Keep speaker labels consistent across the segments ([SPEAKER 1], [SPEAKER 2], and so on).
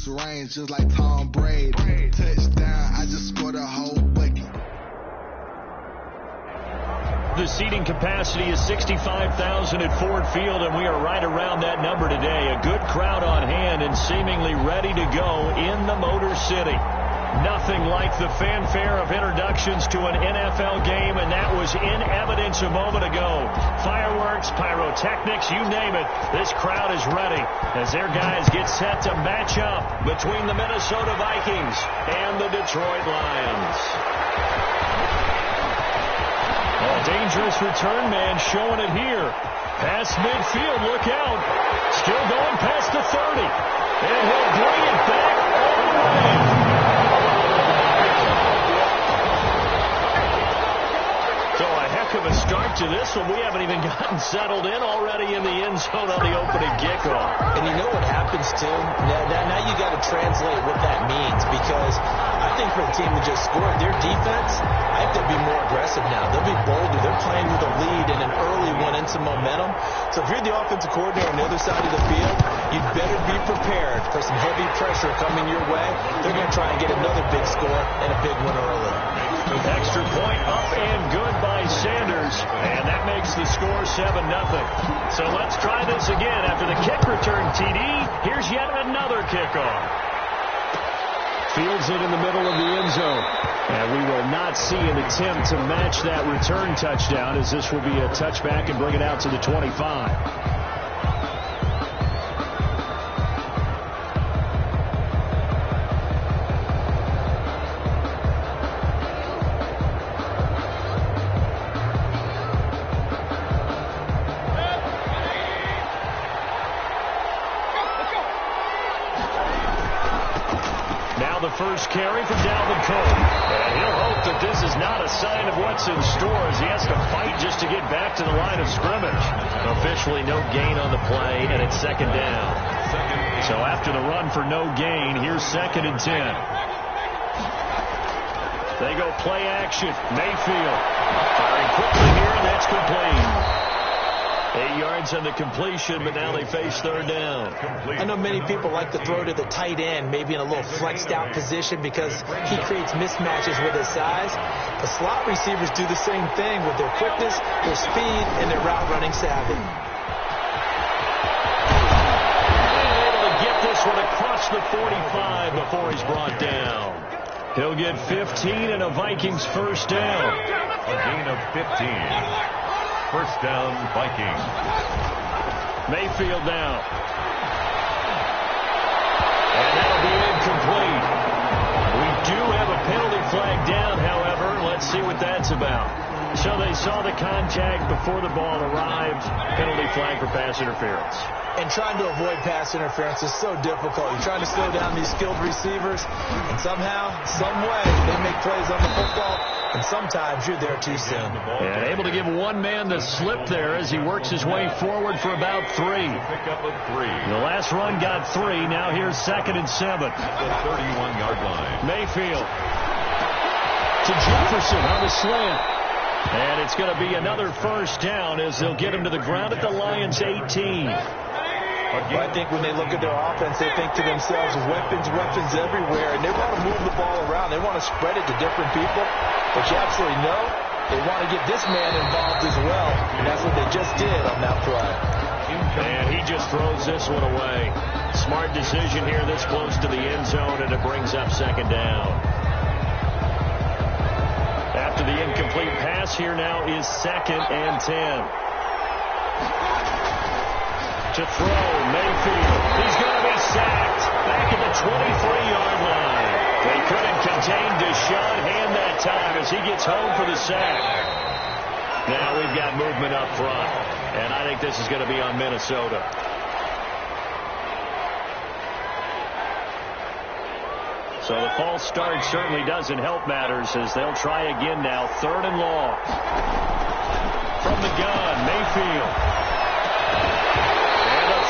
[SPEAKER 1] close range just like Tom Brady. Touchdown, I just scored a whole bucket.
[SPEAKER 2] The seating capacity is 65,000 at Ford Field, and we are right around that number today. A good crowd on hand and seemingly ready to go in the Motor City. Nothing like the fanfare of introductions to an NFL game, and that was in evidence a moment ago. Fireworks, pyrotechnics, you name it. This crowd is ready as their guys get set to match up between the Minnesota Vikings and the Detroit Lions. A dangerous return man showing it here. Past midfield, look out. Still going past the 30. And he'll bring it back all the way. So a heck of a start to this one. We haven't even gotten settled in already in the end zone on the opening kickoff.
[SPEAKER 3] And you know what happens, too? Now you got to translate what that means, because I think for the team that just scored, their defense, I think they'll be more aggressive now. They'll be bolder. They're playing with a lead and an early one and some momentum. So if you're the offensive coordinator on the other side of the field, you'd better be prepared for some heavy pressure coming your way. They're going to try and get another big score and a big one early.
[SPEAKER 2] Extra point up and good by Sanders, and that makes the score 7-0. So let's try this again after the kick return TD. Here's yet another kickoff. Fields it in the middle of the end zone. And we will not see an attempt to match that return touchdown, as this will be a touchback and bring it out to the 25. First carry from Dalvin Cook. And he'll hope that this is not a sign of what's in store, as he has to fight just to get back to the line of scrimmage. Officially no gain on the play, and it's second down. So after the run for no gain, here's 2nd and 10. They go play action. Mayfield firing quickly here, and that's complete. 8 yards on the completion, but now they face 3rd down.
[SPEAKER 3] I know many people like to throw to the tight end, maybe in a little flexed out position, because he creates mismatches with his size. The slot receivers do the same thing with their quickness, their speed, and their route running savvy.
[SPEAKER 2] Able to get this one across the 45 before he's brought down. He'll get 15 and a Vikings first down.
[SPEAKER 4] A gain of 15. First down, Vikings.
[SPEAKER 2] Mayfield now. And that'll be incomplete. We do have a penalty flag down, however. Let's see what that's about. So they saw the contact before the ball arrived. Penalty flag for pass interference.
[SPEAKER 3] And trying to avoid pass interference is so difficult. You're trying to slow down these skilled receivers, and somehow, some way, they make plays on the football, and sometimes you're there too soon.
[SPEAKER 2] And able to give one man the slip there as he works his way forward for about 3.
[SPEAKER 4] Pick up of 3.
[SPEAKER 2] The last run got 3. Now here's 2nd and 7.
[SPEAKER 4] At the 31-yard line.
[SPEAKER 2] Mayfield to Jefferson on the slant. And it's going to be another first down as they'll get him to the ground at the Lions' 18.
[SPEAKER 3] I think when they look at their offense, they think to themselves, weapons everywhere, and they want to move the ball around. They want to spread it to different people, but you absolutely know they want to get this man involved as well, and that's what they just did on that play.
[SPEAKER 2] And he just throws this one away. Smart decision here this close to the end zone, and it brings up 2nd down. After the incomplete pass, here now is 2nd and 10. To throw, Mayfield. He's going to be sacked back at the 23-yard line. They couldn't contain Deshaun Hand that time as he gets home for the sack. Now we've got movement up front, and I think this is going to be on Minnesota. So the false start certainly doesn't help matters as they'll try again now. 3rd and long. From the gun, Mayfield.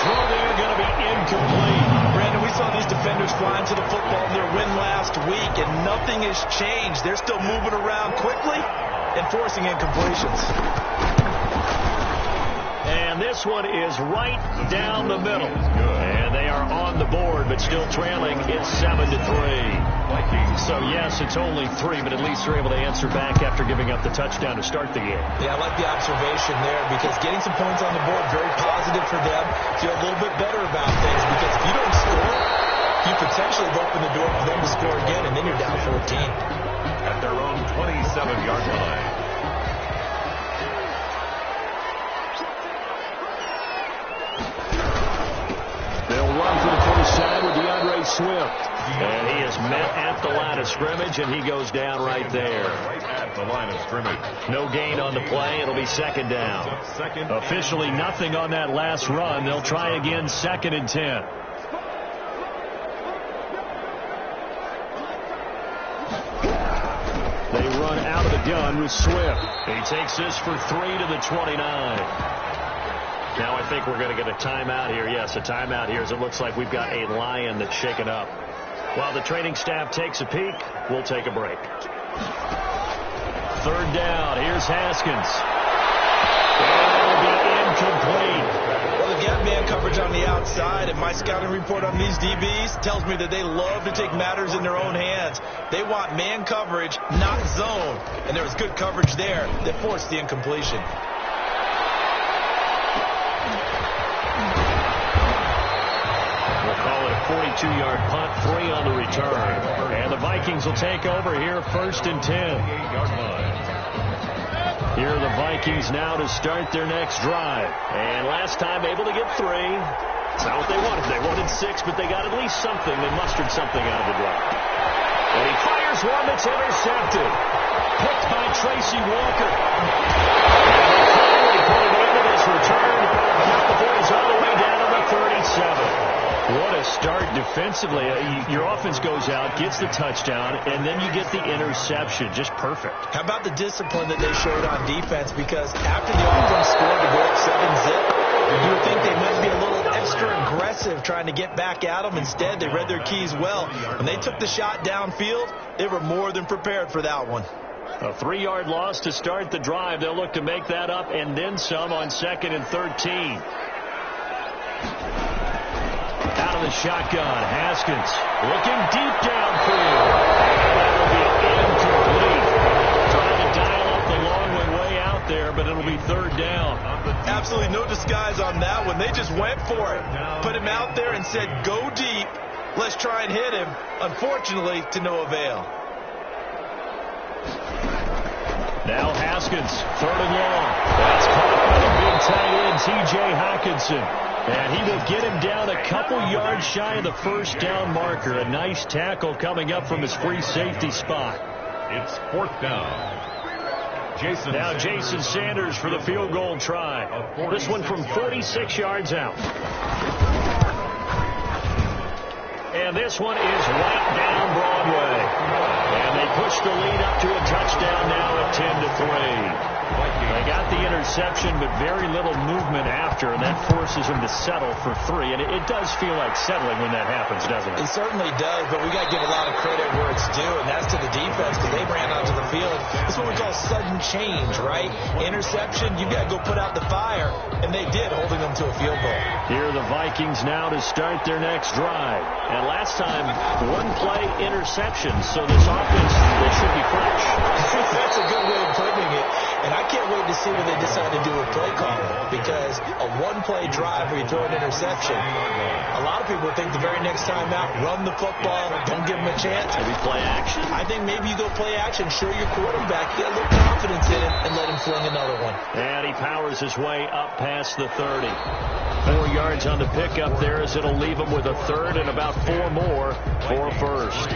[SPEAKER 2] Throw there going to be incomplete.
[SPEAKER 3] Brandon, we saw these defenders flying to the football in their win last week, and nothing has changed. They're still moving around quickly and forcing incompletions.
[SPEAKER 2] And this one is right down the middle. And And they are on the board, but still trailing. It's 7-3. So, yes, it's only 3, but at least they're able to answer back after giving up the touchdown to start the game.
[SPEAKER 3] Yeah, I like the observation there because getting some points on the board, very positive for them. Feel a little bit better about things because if you don't score, you potentially have opened the door for them to score again, and then you're down 14.
[SPEAKER 4] At their own 27-yard line.
[SPEAKER 2] They'll run for the first time with DeAndre Swift. And he is met at the line of scrimmage, and he goes down right there.
[SPEAKER 4] Right at the line of scrimmage.
[SPEAKER 2] No gain on the play. It'll be second down. Officially nothing on that last run. They'll try again, 2nd and 10. They run out of the gun with Swift. He takes this for 3 to the 29. Now I think we're going to get a timeout here. Yes, a timeout here as it looks like we've got a Lion that's shaken up. While the training staff takes a peek, we'll take a break. 3rd down. Here's Haskins. And it'll be incomplete.
[SPEAKER 3] Well, they've got man coverage on the outside, and my scouting report on these DBs tells me that they love to take matters in their own hands. They want man coverage, not zone. And there was good coverage there that forced the incompletion.
[SPEAKER 2] We'll call it a 42-yard punt, 3 on the return. And the Vikings will take over here, 1st and 10. Here are the Vikings now to start their next drive. And last time able to get 3. It's not what they wanted. They wanted 6, but they got at least something. They mustered something out of the drive. And he fires one that's intercepted. Picked by Tracy Walker. And they finally put it into this return. Got the boys all the way down to the 37. What a start defensively. Your offense goes out, gets the touchdown, and then you get the interception. Just perfect. How
[SPEAKER 3] about the discipline that they showed on defense? Because after the offense scored to go up 7-zip, you would think they might be a little extra aggressive trying to get back at them. Instead, they read their keys well. When they took the shot downfield, they were more than prepared for that one.
[SPEAKER 2] A 3-yard loss to start the drive. They'll look to make that up and then some on 2nd and 13. Out of the shotgun, Haskins looking deep downfield. That'll be incomplete. Trying to dial up the long way out there, but it'll be 3rd down.
[SPEAKER 3] Absolutely no disguise on that one. They just went for it. Put him out there and said, go deep. Let's try and hit him. Unfortunately, to no avail.
[SPEAKER 2] Now Haskins, 3rd and long. That's caught by the big tight end, T.J. Hockenson. And he will get him down a couple yards shy of the 1st down marker. A nice tackle coming up from his free safety spot.
[SPEAKER 4] It's 4th down.
[SPEAKER 2] Jason Sanders for the field goal try. This one from 46 yards out. And this one is right down Broadway. And they push the lead up to a touchdown now at 10-3. They got the interception, but very little movement after, and that forces them to settle for 3. And it does feel like settling when that happens, doesn't it?
[SPEAKER 3] It certainly does, but we got to give a lot of credit where it's due, and that's to the defense, because they ran onto the field. That's what we call sudden change, right? Interception, you got to go put out the fire, and they did, holding them to a field goal.
[SPEAKER 2] Here are the Vikings now to start their next drive. And last time, 1-play interception, so this offense, they should be fresh.
[SPEAKER 3] That's a good way of putting it. And I can't wait to see what they decide to do with play calling, because a 1-play drive where you throw an interception, a lot of people think the very next time out, run the football, don't give them a chance.
[SPEAKER 2] Maybe play action.
[SPEAKER 3] I think maybe you go play action, show your quarterback, get a little confidence in him, and let him fling another one.
[SPEAKER 2] And he powers his way up past the 30. 4 yards on the pickup there as it'll leave him with a 3rd and about 4 more for a 1st.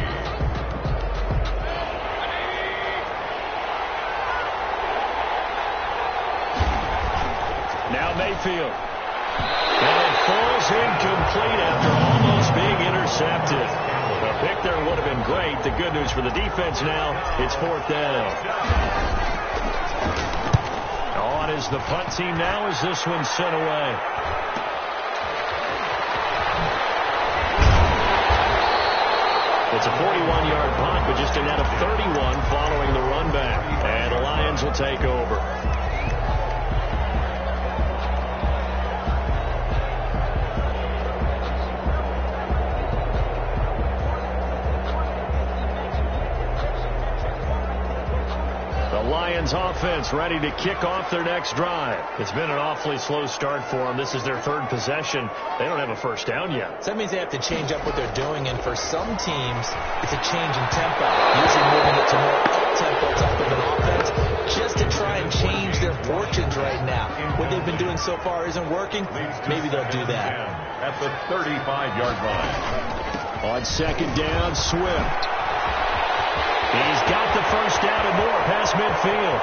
[SPEAKER 2] Now Mayfield. And it falls incomplete after almost being intercepted. A pick there would have been great. The good news for the defense now, it's 4th down. On is the punt team now as this one's sent away. It's a 41-yard punt, but just a net of 31 following the run back. And the Lions will take over. Lions offense ready to kick off their next drive. It's been an awfully slow start for them. This is their third possession. They don't have a first down yet.
[SPEAKER 3] So that means they have to change up what they're doing, and for some teams, it's a change in tempo. Usually moving it to more up-tempo type of an offense just to try and change their fortunes right now. What they've been doing so far isn't working. Maybe they'll do that.
[SPEAKER 4] At the 35-yard line.
[SPEAKER 2] On second down, Swift. He's got the first down and more past midfield.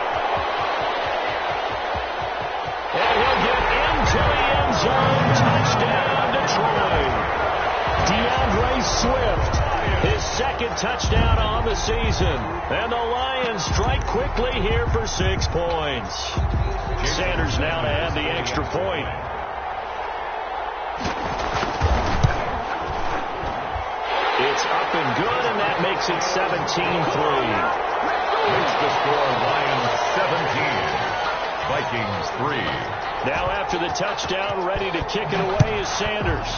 [SPEAKER 2] And he'll get into the end zone. Touchdown, Detroit. DeAndre Swift, his second touchdown on the season. And the Lions strike quickly here for 6 points. Sanders now to add the extra point. It's up and good, and that makes it 17-3.
[SPEAKER 4] Makes the score Lions 17, Vikings 3.
[SPEAKER 2] Now after the touchdown, ready to kick it away is Sanders.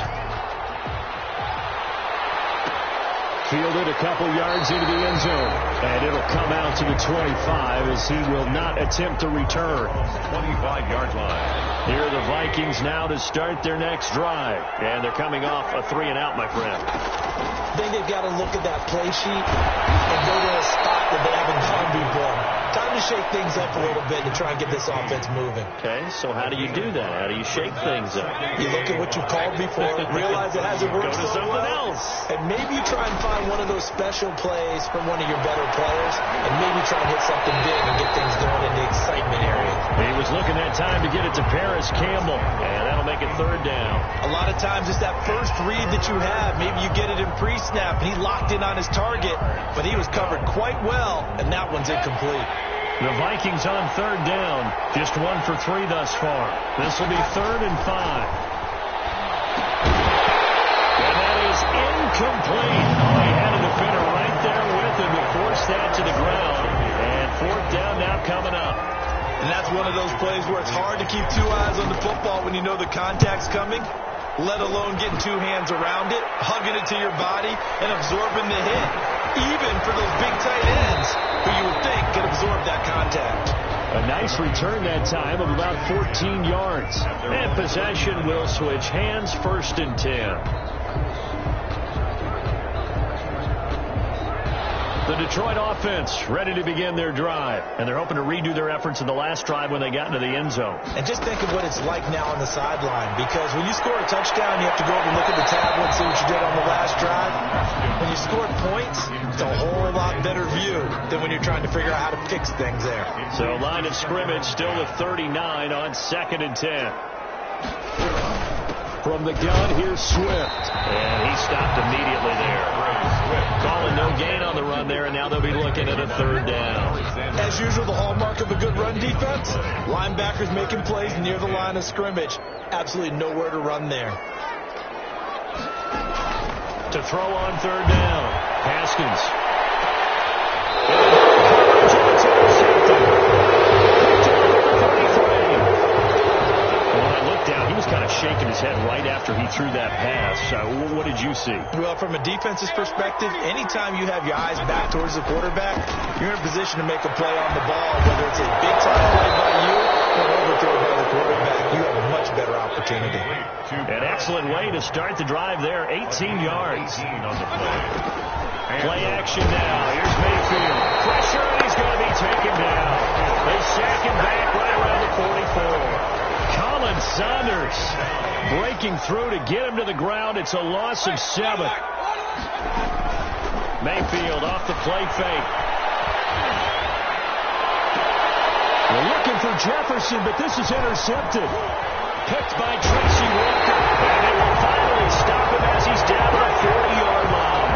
[SPEAKER 2] Fielded a couple yards into the end zone. And it'll come out to the 25 as he will not attempt to return.
[SPEAKER 4] 25-yard line.
[SPEAKER 2] Here are the Vikings now to start their next drive. And they're coming off a 3-and-out, my friend.
[SPEAKER 3] I think they've got to look at that play sheet and go to a spot that they haven't gone before. Time to shake things up a little bit to try and get this offense moving.
[SPEAKER 2] Okay, so how do you do that? How do you shake things up?
[SPEAKER 3] You look at what you've called before, realize it hasn't worked
[SPEAKER 2] Go to
[SPEAKER 3] so
[SPEAKER 2] something
[SPEAKER 3] well,
[SPEAKER 2] else.
[SPEAKER 3] and maybe you try and find one of those special plays from one of your better players, and maybe try and hit something big and get things going in the excitement area.
[SPEAKER 2] He was looking that time to get it to Paris Campbell, and that'll make it third down.
[SPEAKER 3] A lot of times it's that first read that you have. Maybe you get it in pre-snap, and he locked in on his target, but he was covered quite well, and that one's incomplete.
[SPEAKER 2] The Vikings on third down, just 1 for 3 thus far. This will be 3rd and 5. And that is incomplete. Oh, he had a defender right there with him to force that to the ground. And 4th down now coming up.
[SPEAKER 3] And that's one of those plays where it's hard to keep 2 eyes on the football when you know the contact's coming, let alone getting 2 hands around it, hugging it to your body, and absorbing the hit. Even for those big tight ends who you would think could absorb that contact.
[SPEAKER 2] A nice return that time of about 14 yards. And possession will switch hands, 1st and 10. The Detroit offense ready to begin their drive. And they're hoping to redo their efforts in the last drive when they got into the end zone.
[SPEAKER 3] And just think of what it's like now on the sideline. Because when you score a touchdown, you have to go over and look at the tablet and see what you did on the last drive. When you score points, it's a whole lot better view than when you're trying to figure out how to fix things there.
[SPEAKER 2] So line of scrimmage still with 39 on 2nd and 10. From the gun, here's Swift. And he stopped immediately there. Calling no gain on the run there, and now they'll be looking at a 3rd down.
[SPEAKER 3] As usual, the hallmark of a good run defense, linebackers making plays near the line of scrimmage. Absolutely nowhere to run there.
[SPEAKER 2] To throw on 3rd down, Haskins. Shaking his head right after he threw that pass. What did you see?
[SPEAKER 3] Well, from a defense's perspective, anytime you have your eyes back towards the quarterback, you're in a position to make a play on the ball, whether it's a big-time play by you or an overthrow by the quarterback. You have a much better opportunity.
[SPEAKER 2] An excellent way to start the drive there, 18 yards.
[SPEAKER 4] 18 on the play.
[SPEAKER 2] Play action now. Here's Mayfield. Pressure, and he's going to be taken down. They sack him back right around the 44. Colin Saunders breaking through to get him to the ground. It's a loss of 7. Mayfield off the play fake. We're looking for Jefferson, but this is intercepted. Picked by Tracy Walker. And they will finally stop him as he's down to the 40-yard line.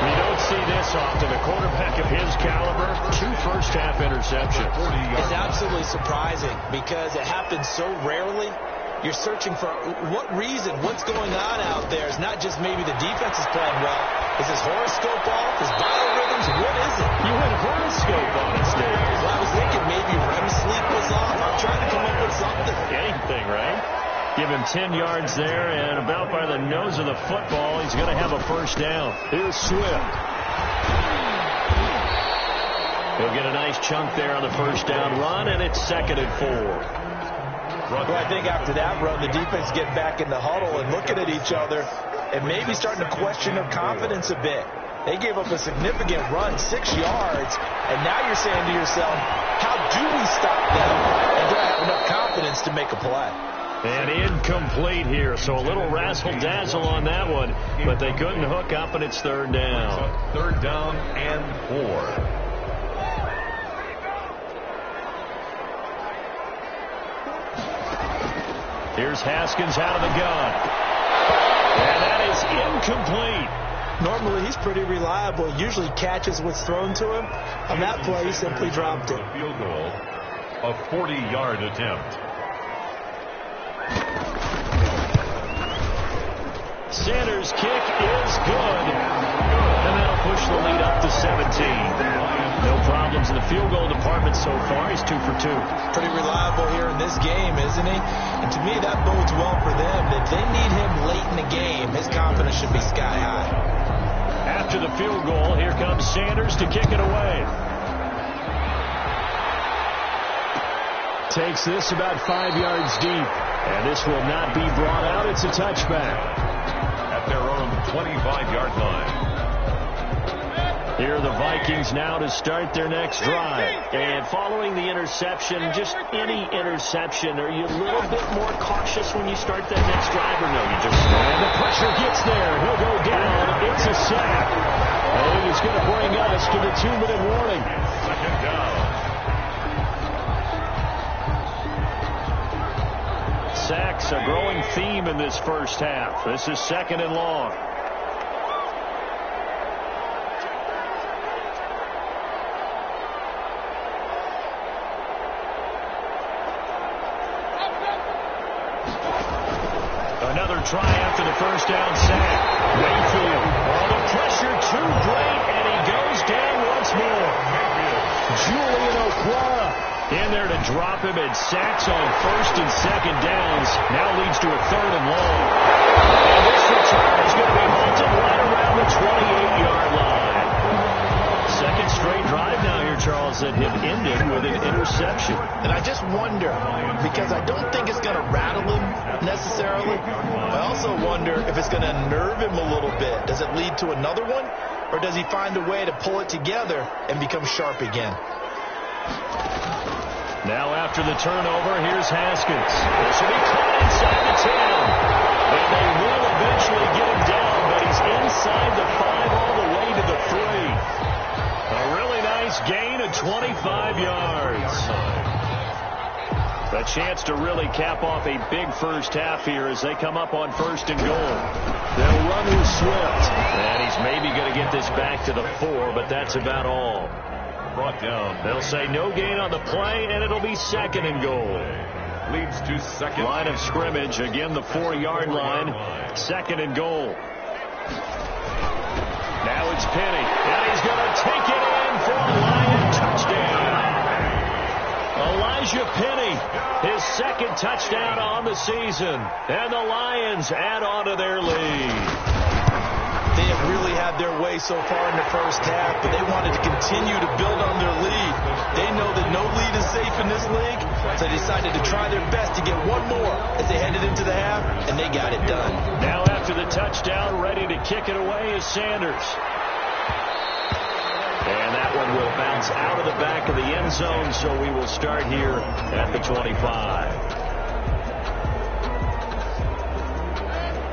[SPEAKER 2] We don't see this often. A quarterback of his caliber, 2 first-half interceptions.
[SPEAKER 3] It's absolutely surprising because it happens so rarely. You're searching for what reason, what's going on out there. It's not just maybe the defense is playing well. Is his horoscope off? His biorhythms? What is it?
[SPEAKER 2] You had a horoscope on it, Steve.
[SPEAKER 3] Well, I was thinking maybe REM sleep was off. I'm trying to come up with something.
[SPEAKER 2] Anything, right? Give him 10 yards there, and about by the nose of the football, he's going to have a first down. Here's Swift. He'll get a nice chunk there on the first down run, and it's 2nd and 4.
[SPEAKER 3] Well, I think after that run, the defense getting back in the huddle and looking at each other and maybe starting to question their confidence a bit. They gave up a significant run, 6 yards, and now you're saying to yourself, how do we stop them? And do I have enough confidence to make a play?
[SPEAKER 2] And incomplete here, so a little razzle-dazzle on that one, but they couldn't hook up, and it's 3rd down.
[SPEAKER 4] 3rd down and 4.
[SPEAKER 2] Here's Haskins out of the gun. And that is incomplete.
[SPEAKER 3] Normally, he's pretty reliable. He usually catches what's thrown to him. On that play, he simply dropped it.
[SPEAKER 4] Field goal, a 40-yard attempt.
[SPEAKER 2] Sanders' kick is good. And that'll push the lead up to 17. No problems in the field goal department so far. He's 2 for 2.
[SPEAKER 3] Pretty reliable here in this game, isn't he? And to me, that bodes well for them. If they need him late in the game, his confidence should be sky high.
[SPEAKER 2] After the field goal, here comes Sanders to kick it away. Takes this about 5 yards deep. And this will not be brought out. It's a touchback.
[SPEAKER 4] At their own 25-yard line.
[SPEAKER 2] Here are the Vikings now to start their next drive. And following the interception, just any interception, are you a little bit more cautious when you start that next drive, or no? You just and the pressure gets there. He'll go down. It's a sack. And he's going to bring us to the 2-minute warning.
[SPEAKER 4] 2nd down.
[SPEAKER 2] Sacks, a growing theme in this first half. This is 2nd and long. Another try after the first down sack. Mayfield. Oh, the pressure too great, and he goes down once more. Julian Okwara in there to drop him, and sacks on 1st and 2nd downs. Now leads to a 3rd and long. And this return is going to be halted right around the 28-yard line. 2nd straight drive now here, Charles, that have ended with an interception.
[SPEAKER 3] And I just wonder, because I don't think it's going to rattle him necessarily. I also wonder if it's going to nerve him a little bit. Does it lead to another one? Or does he find a way to pull it together and become sharp again?
[SPEAKER 2] Now after the turnover, here's Haskins. This will be caught inside the 10. And they will eventually get him down, but he's inside the 5 all the way to the 3. A really nice gain of 25 yards. A chance to really cap off a big first half here as they come up on 1st and goal. They'll run with Swift. And he's maybe going to get this back to the 4, but that's about all.
[SPEAKER 4] Brought down.
[SPEAKER 2] They'll say no gain on the play, and it'll be 2nd and goal.
[SPEAKER 4] Leads to 2nd.
[SPEAKER 2] Line of scrimmage, again the 4-yard line. 2nd and goal. Now it's Penny, and he's going to take it in for a Lion touchdown. Elijah Penny, his 2nd touchdown on the season, and the Lions add on to their lead.
[SPEAKER 3] They have really had their way so far in the first half, but they wanted to continue to build on their lead. They know that no lead is safe in this league, so they decided to try their best to get one more as they headed into the half, and they got it done.
[SPEAKER 2] Now after the touchdown, ready to kick it away is Sanders. And that one will bounce out of the back of the end zone, so we will start here at the 25.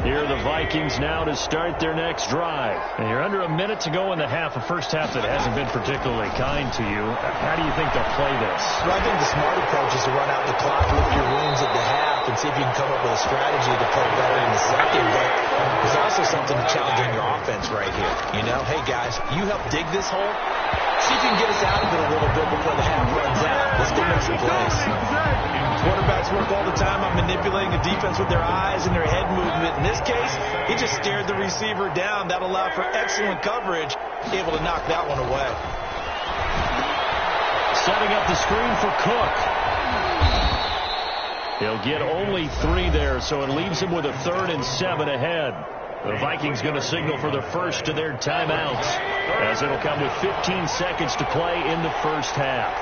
[SPEAKER 2] Here are the Vikings now to start their next drive. And you're under a minute to go in the half, a first half that hasn't been particularly kind to you. How do you think they'll play this?
[SPEAKER 3] Well, I think the smart approach is to run out the clock, lick your wounds at the half, and see if you can come up with a strategy to play better in the second. But there's also something challenging your offense right here. You know, hey, guys, you help dig this hole. See if you can get us out of it a little bit before the half runs out. Let's go make some plays. Quarterbacks work all the time on manipulating the defense with their eyes and their head movement. In this case, he just stared the receiver down. That allowed for excellent coverage, able to knock that one away.
[SPEAKER 2] Setting up the screen for Cook. He'll get only 3 there, so it leaves him with a 3rd and 7 ahead. The Vikings going to signal for the first of their timeouts, as it'll come with 15 seconds to play in the first half.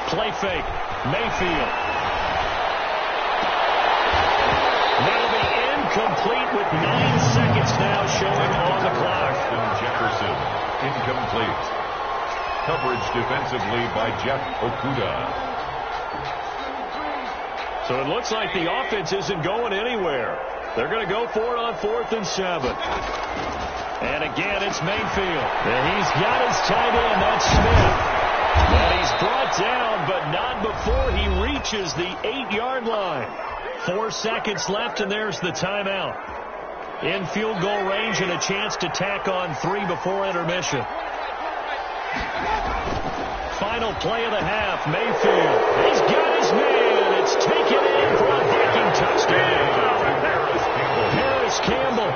[SPEAKER 2] Play fake. Mayfield. That'll be incomplete with 9 seconds now showing on the clock.
[SPEAKER 4] Jefferson, incomplete. Coverage defensively by Jeff Okudah.
[SPEAKER 2] So it looks like the offense isn't going anywhere. They're going to go for it on 4th and 7. And again, it's Mayfield. And he's got his tight end. That's Smith. And he's brought down, but not before he reaches the 8-yard line. 4 seconds left, and there's the timeout. In field goal range and a chance to tack on 3 before intermission. Final play of the half, Mayfield. He's got his man. It's taken in for a Viking touchdown. Harris Campbell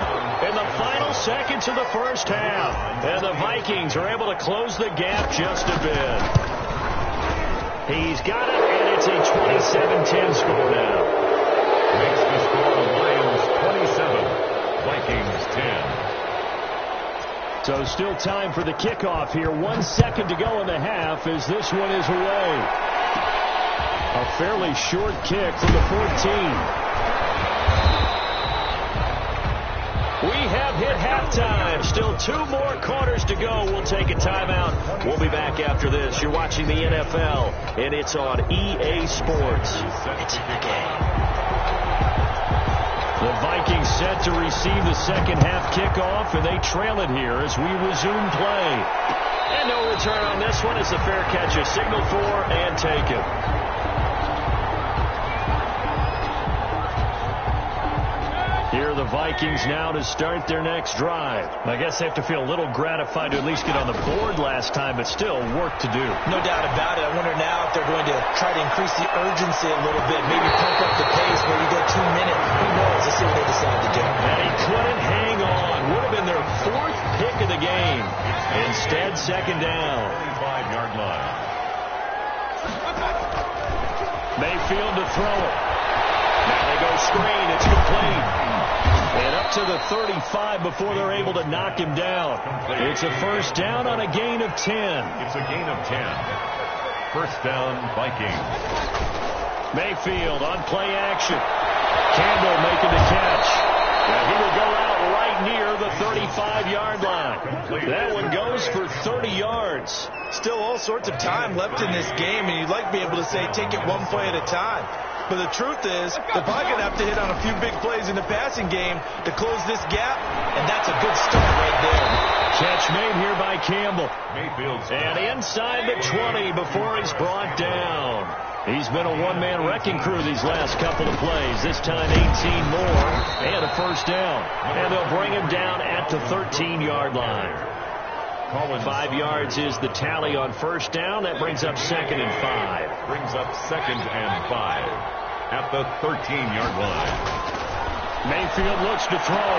[SPEAKER 2] in the final seconds of the first half. And the Vikings are able to close the gap just a bit. He's got it, and it's a 27-10 score now.
[SPEAKER 4] Makes the score Lions 27, Vikings 10.
[SPEAKER 2] So still time for the kickoff here. 1 second to go in the half as this one is away. A fairly short kick from the 14. We have hit halftime. Still 2 more quarters to go. We'll take a timeout. We'll be back after this. You're watching the NFL, and it's on EA Sports. It's in the game. The Vikings set to receive the second half kickoff, and they trail it here as we resume play. And no return on this one. It's a fair catch, a signal for, and take it. Here are the Vikings now to start their next drive. I guess they have to feel a little gratified to at least get on the board last time, but still work to do.
[SPEAKER 3] No doubt about it. I wonder now if they're going to try to increase the urgency a little bit, maybe pump up the pace, maybe go 2 minutes. Who knows? Let's see what they decide to do.
[SPEAKER 2] And he couldn't hang on. Would have been their 4th pick of the game. Instead, second down.
[SPEAKER 4] 25-yard line.
[SPEAKER 2] Mayfield to throw it. Now they go screen. It's complete. And up to the 35 before they're able to knock him down. It's a first down on a gain of 10.
[SPEAKER 4] It's a gain of 10. First down, Vikings.
[SPEAKER 2] Mayfield on play action. Campbell making the catch. And he will go out right near the 35-yard line. That one goes for 30 yards.
[SPEAKER 3] Still all sorts of time left in this game, and you'd like to be able to say take it one play at a time. But the truth is, they're probably going to have to hit on a few big plays in the passing game to close this gap, and that's a good start right there.
[SPEAKER 2] Catch made here by Campbell.
[SPEAKER 4] Mayfield's
[SPEAKER 2] and inside the 20 before he's brought down. He's been a one-man wrecking crew these last couple of plays. This time 18 more and a first down. And they'll bring him down at the 13-yard line. 5 yards is the tally on first down. That brings up 2nd and 5.
[SPEAKER 4] Brings up 2nd and 5 at the 13-yard line.
[SPEAKER 2] Mayfield looks to throw.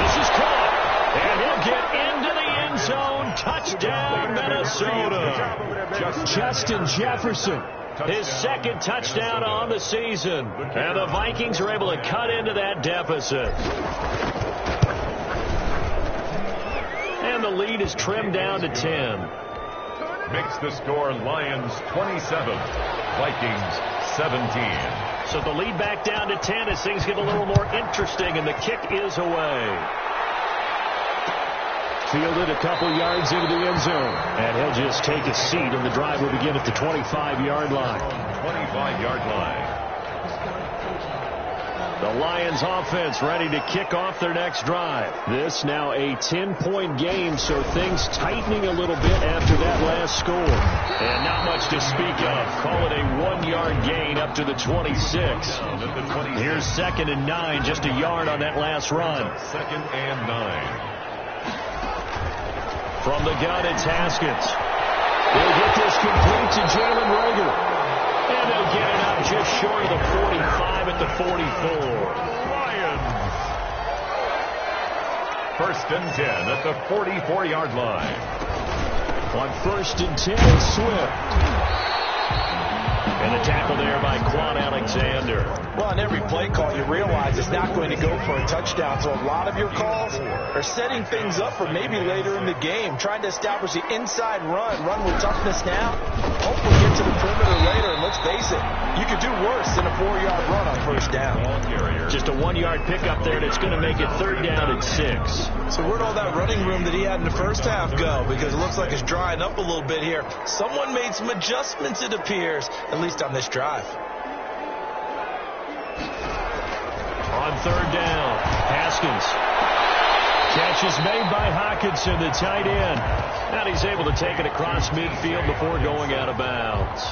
[SPEAKER 2] This is caught. And he'll get into the end zone. Touchdown, Minnesota. Justin Jefferson. His 2nd touchdown on the season. And the Vikings are able to cut into that deficit. And the lead is trimmed down to 10.
[SPEAKER 4] Makes the score Lions 27, Vikings 17.
[SPEAKER 2] So the lead back down to 10 as things get a little more interesting, and the kick is away. Fielded a couple yards into the end zone. And he'll just take a seat, and the drive will begin at the 25-yard line.
[SPEAKER 4] 25-yard line.
[SPEAKER 2] The Lions offense ready to kick off their next drive. This now a 10-point game, so things tightening a little bit after that last score. And not much to speak of. Call it a 1-yard gain up to the 26. Here's 2nd and 9, just a yard on that last run.
[SPEAKER 4] 2nd and 9.
[SPEAKER 2] From the gun, it's Haskins. He'll get this complete to Jalen Reagor. And they'll get it up just short of the 45 at the 44.
[SPEAKER 4] Lions. 1st and 10 at the 44-yard line.
[SPEAKER 2] On 1st and 10, Swift. And the tackle there by Quan Alexander.
[SPEAKER 3] Well, on every play call, you realize it's not going to go for a touchdown. So a lot of your calls are setting things up for maybe later in the game, trying to establish the inside run with toughness now. Hopefully get to the perimeter later. And let's face it, you could do worse than a 4-yard run on first down.
[SPEAKER 2] Just a 1-yard pickup there, and it's going to make it 3rd down and 6.
[SPEAKER 3] So where'd all that running room that he had in the first half go? Because it looks like it's drying up a little bit here. Someone made some adjustments, it appears, at least on this drive.
[SPEAKER 2] On 3rd down, Haskins. Catch is made by Hockenson, the tight end. And he's able to take it across midfield before going out of bounds.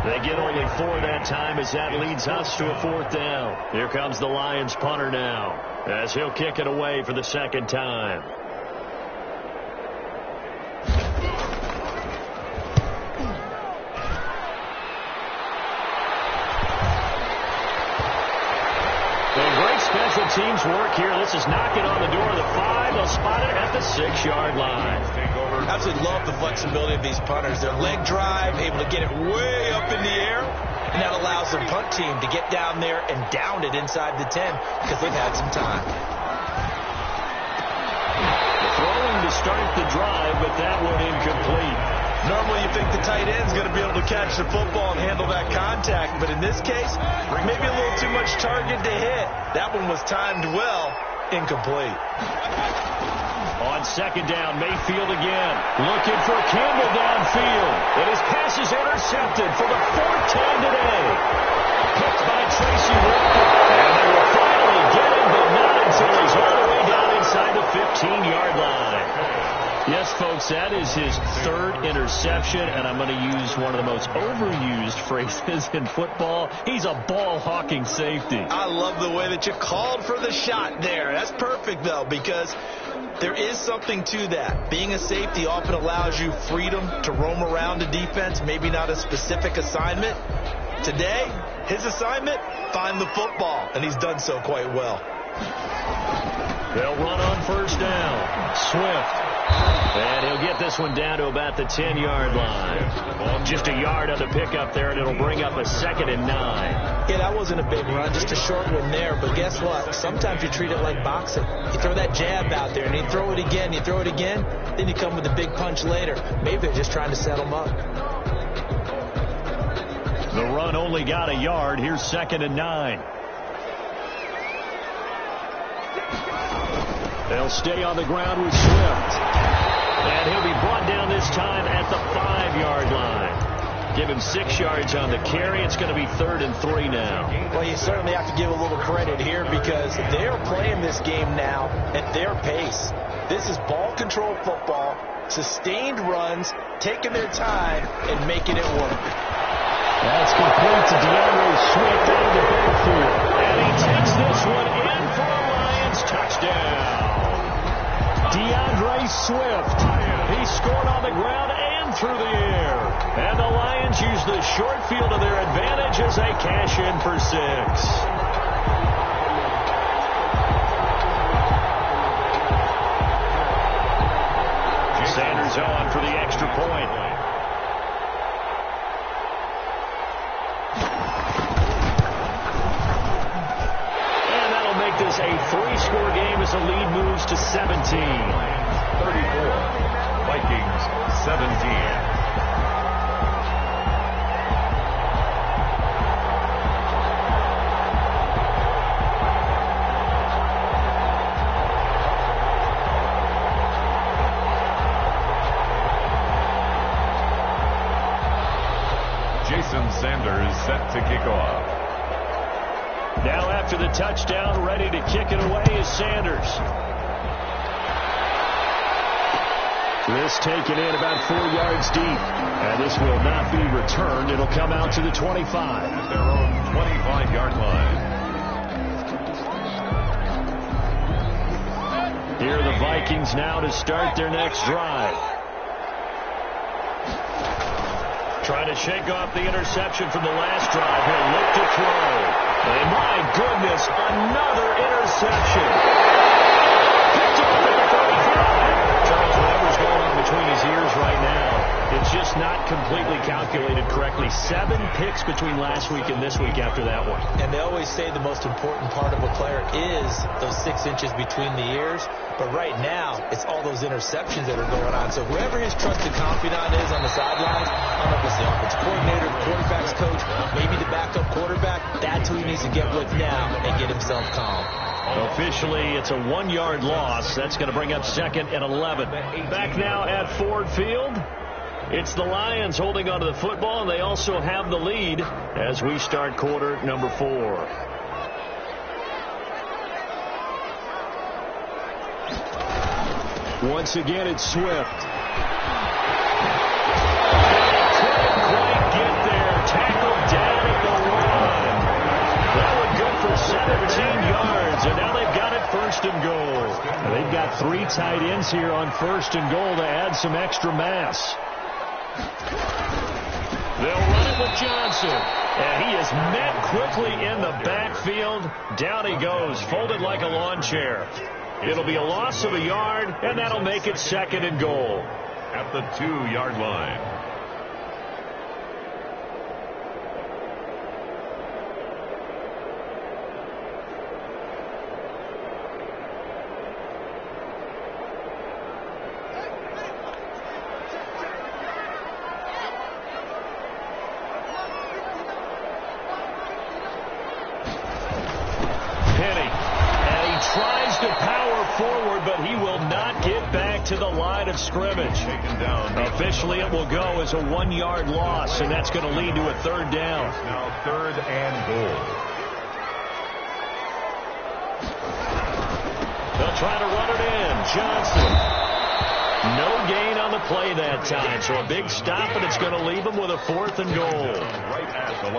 [SPEAKER 2] They get only 4 that time as that leads us to a 4th down. Here comes the Lions punter now, as he'll kick it away for the 2nd time. Special teams work here. This is knocking on the door of the 5. They'll spot it at the 6-yard line.
[SPEAKER 3] Absolutely love the flexibility of these punters. Their leg drive, able to get it way up in the air, and that allows their punt team to get down there and down it inside the 10 because they've had some time.
[SPEAKER 2] Throwing to start the drive, but that one incomplete.
[SPEAKER 3] Normally you think the tight end's going to be able to catch the football and handle that contact, but in this case, maybe a little too much target to hit. That one was timed well, incomplete.
[SPEAKER 2] On 2nd down, Mayfield again, looking for Campbell downfield. And his pass is intercepted for the 4th time today. Picked by Tracy Walker. And they will finally get him, but not until he's all the way down inside the 15-yard line. Yes, folks, that is his 3rd interception, and I'm going to use one of the most overused phrases in football. He's a ball-hawking safety.
[SPEAKER 3] I love the way that you called for the shot there. That's perfect, though, because there is something to that. Being a safety often allows you freedom to roam around a defense, maybe not a specific assignment. Today, his assignment, find the football, and he's done so quite well.
[SPEAKER 2] They'll run on 1st down. Swift. And he'll get this one down to about the 10-yard line. Just a yard on the pickup there, and it'll bring up a 2nd and 9.
[SPEAKER 3] Yeah, that wasn't a big run, just a short one there. But guess what? Sometimes you treat it like boxing. You throw that jab out there, and you throw it again, then you come with a big punch later. Maybe they're just trying to set them up.
[SPEAKER 2] The run only got a yard. Here's 2nd and 9. They'll stay on the ground with Swift. And he'll be brought down this time at the 5-yard line. Give him 6 yards on the carry. It's going to be 3rd and 3 now.
[SPEAKER 3] Well, you certainly have to give a little credit here because they're playing this game now at their pace. This is ball control football, sustained runs, taking their time, and making it work.
[SPEAKER 2] That's complete to DeAndre Swift out of the backfield. And he takes this one in for a Lions touchdown. DeAndre Swift. He scored on the ground and through the air. And the Lions use the short field to their advantage as they cash in for 6. Sanders on for the extra point. And that'll make this a 3-score game as the lead moves to 17.
[SPEAKER 4] 34. Vikings 17. Sanders set to kick off.
[SPEAKER 2] Now after the touchdown, ready to kick it away is Sanders. This taken in about 4 yards deep. And this will not be returned. It'll come out to the 25.
[SPEAKER 4] At their own 25-yard line.
[SPEAKER 2] Here are the Vikings now to start their next drive. Trying to shake off the interception from the last drive. He'll look to throw. And my goodness, another interception. Picked off at the 35. Charles, whatever's going on between his ears right now, it's just not completely calculated. calculated correctly. 7 picks between last week and this week after that one.
[SPEAKER 3] And they always say the most important part of a player is those 6 inches between the ears. But right now, it's all those interceptions that are going on. So whoever his trusted confidant is on the sidelines, I don't know if it's the offensive coordinator, the quarterback's coach, maybe the backup quarterback, that's who he needs to get with now and get himself calm.
[SPEAKER 2] Officially, it's a 1-yard loss. That's going to bring up 2nd and 11. Back now at Ford Field. It's the Lions holding onto the football, and they also have the lead as we start quarter number 4. Once again, it's Swift. Couldn't quite get there. Tackled down at the 1. That one good for 17 yards, and now they've got it 1st and goal. Now they've got 3 tight ends here on 1st and goal to add some extra mass. They'll run it with Johnson. And he is met quickly in the backfield. Down he goes, folded like a lawn chair. It'll be a loss of a yard, and that'll make it 2nd and goal.
[SPEAKER 4] At the 2-yard line.
[SPEAKER 2] But he will not get back to the line of scrimmage. Officially, it will go as a 1-yard loss, and that's going to lead to a 3rd down.
[SPEAKER 4] Now 3rd and goal.
[SPEAKER 2] They'll try to run it in. Johnson. No gain on the play that time, so a big stop, and it's going to leave them with a 4th and goal.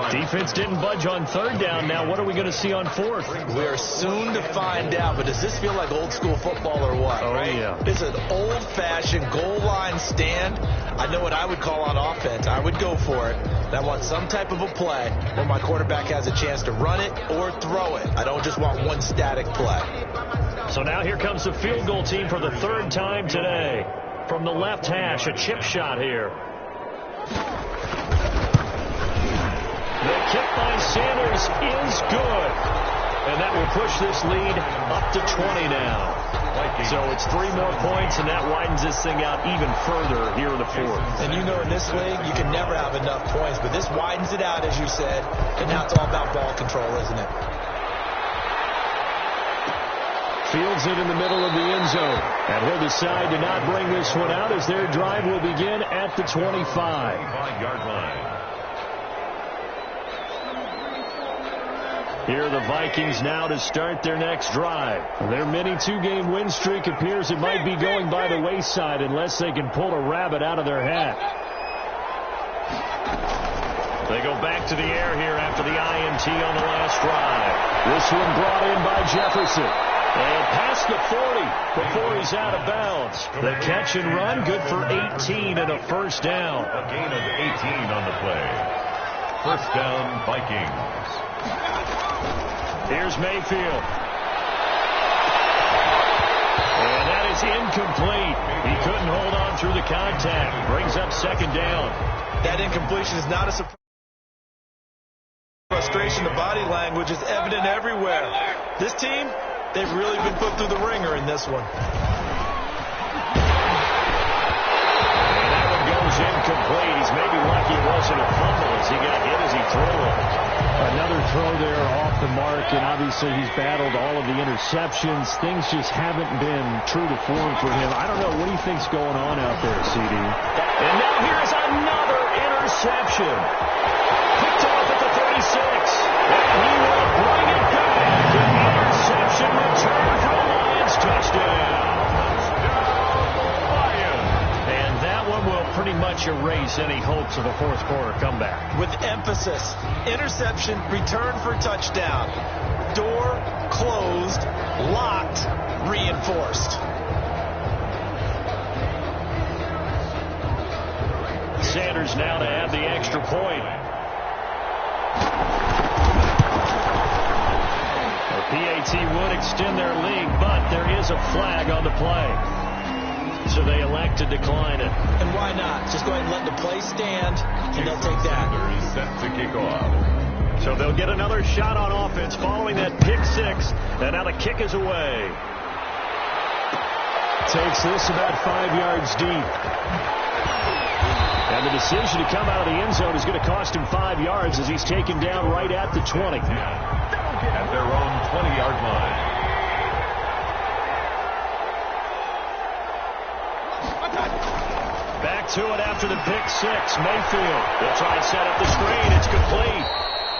[SPEAKER 2] Defense didn't budge on 3rd down. Now what are we going to see on 4th?
[SPEAKER 3] We are soon to find out, but does this feel like old school football or what?
[SPEAKER 2] Oh, right? Yeah.
[SPEAKER 3] It's an old-fashioned goal line stand. I know what I would call on offense. I would go for it. And I want some type of a play where my quarterback has a chance to run it or throw it. I don't just want one static play.
[SPEAKER 2] So now here comes the field goal team for the 3rd time today. From the left hash, a chip shot here. The kick by Sanders is good. And that will push this lead up to 20 now. So it's 3 more points, and that widens this thing out even further here in the 4th.
[SPEAKER 3] And you know in this league, you can never have enough points, but this widens it out, as you said, and now it's all about ball control, isn't it?
[SPEAKER 2] Fields it in the middle of the end zone. And he'll decide to not bring this one out as their drive will begin at the 25-yard line. Here are the Vikings now to start their next drive. Their mini 2-game win streak appears it might be going by the wayside unless they can pull a rabbit out of their hat. They go back to the air here after the INT on the last drive. This one brought in by Jefferson. And past the 40 before he's out of bounds. The catch and run, good for 18 and a 1st down.
[SPEAKER 4] A gain of 18 on the play. 1st down, Vikings.
[SPEAKER 2] Here's Mayfield. And that is incomplete. He couldn't hold on through the contact. Brings up 2nd down.
[SPEAKER 3] That incompletion is not a surprise. Frustration, the body language is evident everywhere. This team, they've really been put through the ringer in this one.
[SPEAKER 2] And that one goes incomplete. He's maybe lucky it wasn't a fumble as he got hit as he threw it. Another throw there off the mark, and obviously he's battled all of the interceptions. Things just haven't been true to form for him. I don't know. What do you think's going on out there, CD? And now here's another interception. Picked off at the 36. And he will bring it back. An interception return for the Lions. Touchdown. And that one will pretty much erase any hopes of a 4th quarter comeback.
[SPEAKER 3] With emphasis, interception, return for touchdown. Door closed, locked, reinforced.
[SPEAKER 2] Sanders now to add the extra point. The PAT would extend their lead, but there is a flag on the play. So they elect to decline it.
[SPEAKER 3] And why not? Just go ahead and let the play stand, and they'll take that.
[SPEAKER 4] Set to kick off.
[SPEAKER 2] So they'll get another shot on offense following that pick six. And now the kick is away. Takes this about 5 yards deep. And the decision to come out of the end zone is going to cost him 5 yards as he's taken down right at the 20.
[SPEAKER 4] At their own 20-yard line.
[SPEAKER 2] Back to it after the pick six. Mayfield will try and set up the screen. It's complete.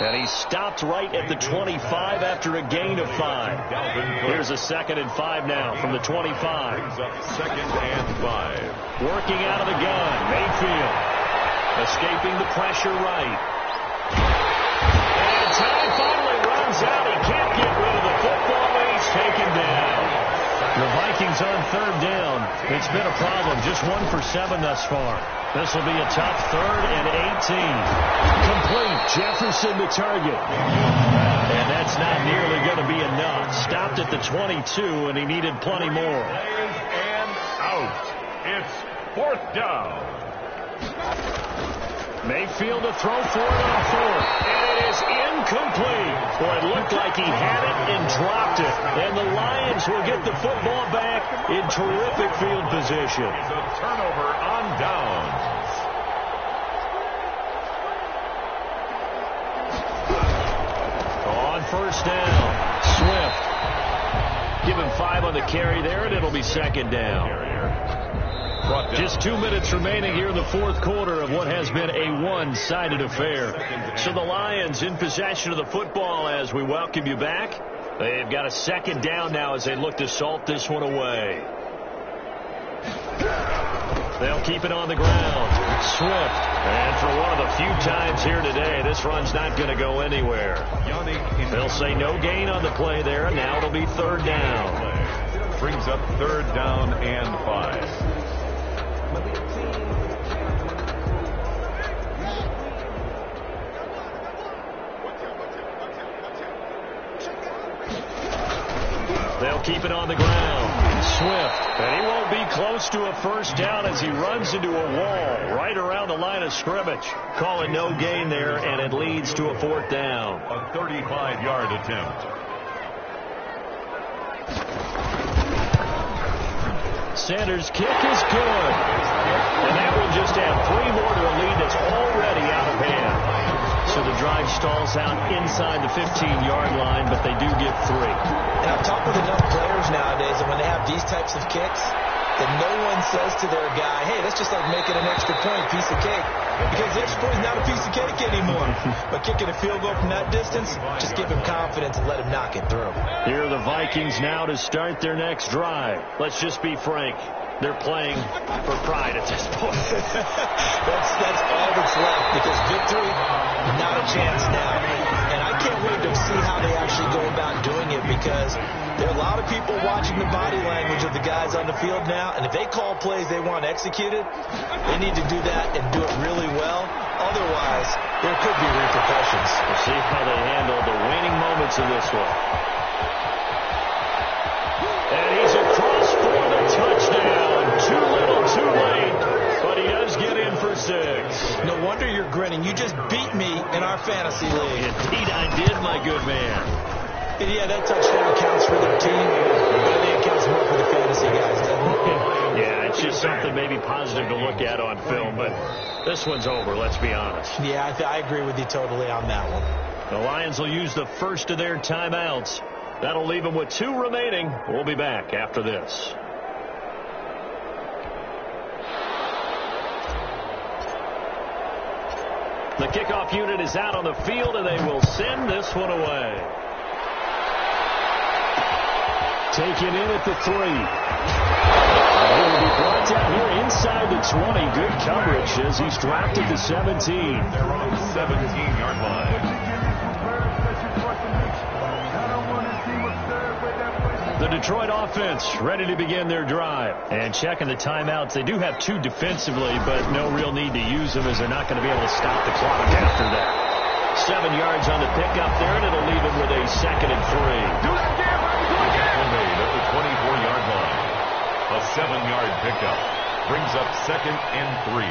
[SPEAKER 2] And he stopped right at the 25 after a gain of 5. Here's a 2nd and 5 now from the 25.
[SPEAKER 4] Brings up 2nd and 5.
[SPEAKER 2] Working out of the gun. Mayfield escaping the pressure right. And time finally runs out. He can't get rid of the football, and he's taken down. The Vikings on 3rd down. It's been a problem. Just 1 for 7 thus far. This will be a tough 3rd and 18. Complete. Jefferson the target. And that's not nearly going to be enough. Stopped at the 22, and he needed plenty more.
[SPEAKER 4] And out. It's 4th down.
[SPEAKER 2] Mayfield to throw for it on 4th. And it is incomplete. Boy, it looked like he had it and dropped it. And the Lions will get the football back in terrific field position.
[SPEAKER 4] It's a turnover on downs.
[SPEAKER 2] On 1st down, Swift. Give him 5 on the carry there, and it'll be 2nd down. Just 2 minutes remaining here in the 4th quarter of what has been a one-sided affair. So the Lions in possession of the football as we welcome you back. They've got a 2nd down now as they look to salt this one away. They'll keep it on the ground. Swift. And for one of the few times here today, this run's not going to go anywhere. They'll say no gain on the play there, and now it'll be 3rd down.
[SPEAKER 4] Brings up 3rd down and 5.
[SPEAKER 2] They'll keep it on the ground. Swift. And he won't be close to a 1st down as he runs into a wall right around the line of scrimmage. Call it no gain there, and it leads to a 4th down.
[SPEAKER 4] A 35-yard attempt.
[SPEAKER 2] Sanders' kick is good. And that will just add 3 more to a lead that's already out of hand. So the drive stalls out inside the 15-yard line, but they do get 3.
[SPEAKER 3] And I've talked with enough players nowadays, and when they have these types of kicks, that no one says to their guy, hey, that's just like making an extra point, piece of cake. Because the extra point is not a piece of cake anymore. But kicking a field goal from that distance, just give him confidence and let him knock it through.
[SPEAKER 2] Here are the Vikings now to start their next drive. Let's just be frank. They're playing for pride at this point.
[SPEAKER 3] That's all that's left, because victory, not a chance now. And I can't wait to see how they actually go about doing it, because there are a lot of people watching the body language of the guys on the field now, and if they call plays they want executed, they need to do that and do it really well. Otherwise, there could be repercussions.
[SPEAKER 2] We'll see how they handle the waning moments of this one. And he's across for the touchdown. Too little, too late. But he does get in for 6.
[SPEAKER 3] No wonder you're grinning. You just beat me in our fantasy league.
[SPEAKER 2] Indeed I did, my good man.
[SPEAKER 3] And yeah, that touchdown counts for their team, but I think it counts more for the fantasy guys, doesn't it?
[SPEAKER 2] Yeah, it's just something maybe positive to look at on film, but this one's over, let's be honest.
[SPEAKER 3] Yeah, I agree with you totally on that one.
[SPEAKER 2] The Lions will use the first of their timeouts. That'll leave them with 2 remaining. We'll be back after this. The kickoff unit is out on the field, and they will send this one away. Taken in at the 3. He will be brought down here inside the 20. Good coverage as he's dropped at the 17.
[SPEAKER 4] They're on the 17-yard line.
[SPEAKER 2] The Detroit offense ready to begin their drive. And checking the timeouts, they do have 2 defensively, but no real need to use them as they're not going to be able to stop the clock after that. 7 yards on the pickup there, and it'll leave them with a 2nd and 3.
[SPEAKER 4] Made at the 24-yard line. A A 7-yard pickup. Brings up 2nd and 3.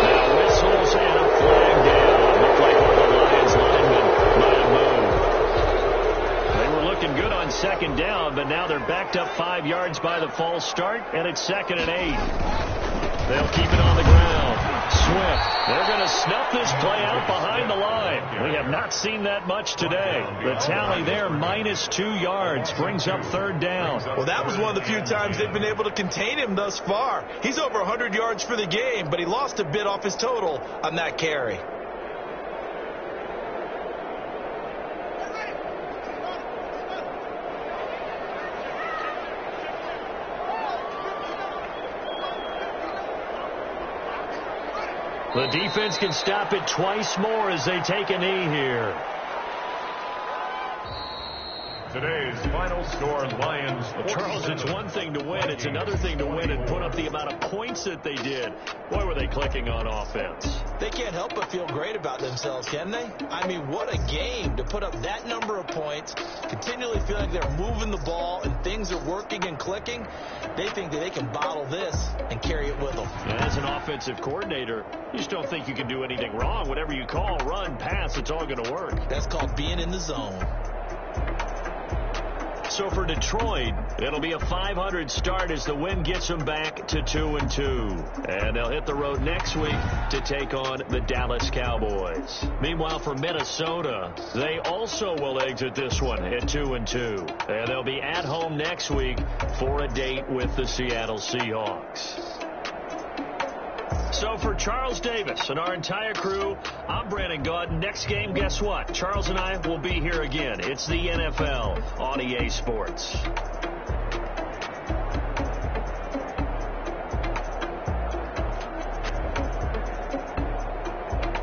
[SPEAKER 2] Now whistles and a flag down. Looked like one of the Lions linemen might have moved. They were looking good on 2nd down, but now they're backed up 5 yards by the false start, and it's 2nd and 8. They'll keep it on the ground. Swift. They're going to snuff this play out behind the line. We have not seen that much today. The tally there, -2 yards, brings up 3rd down.
[SPEAKER 3] Well, that was one of the few times they've been able to contain him thus far. He's over 100 yards for the game, but he lost a bit off his total on that carry.
[SPEAKER 2] The defense can stop it twice more as they take a knee here.
[SPEAKER 4] Today's final score, Lions.
[SPEAKER 2] Charles, it's one thing to win. It's another thing to win and put up the amount of points that they did. Boy, were they clicking on offense.
[SPEAKER 3] They can't help but feel great about themselves, can they? I mean, what a game to put up that number of points, continually feeling they're moving the ball and things are working and clicking. They think that they can bottle this and carry it with them.
[SPEAKER 2] And as an offensive coordinator, you just don't think you can do anything wrong. Whatever you call, run, pass, it's all going to work.
[SPEAKER 3] That's called being in the zone.
[SPEAKER 2] So for Detroit, it'll be a 500 start as the win gets them back to 2-2. And they'll hit the road next week to take on the Dallas Cowboys. Meanwhile, for Minnesota, they also will exit this one at 2-2. And they'll be at home next week for a date with the Seattle Seahawks. So for Charles Davis and our entire crew, I'm Brandon Gaud. Next game, guess what? Charles and I will be here again. It's the NFL on EA Sports.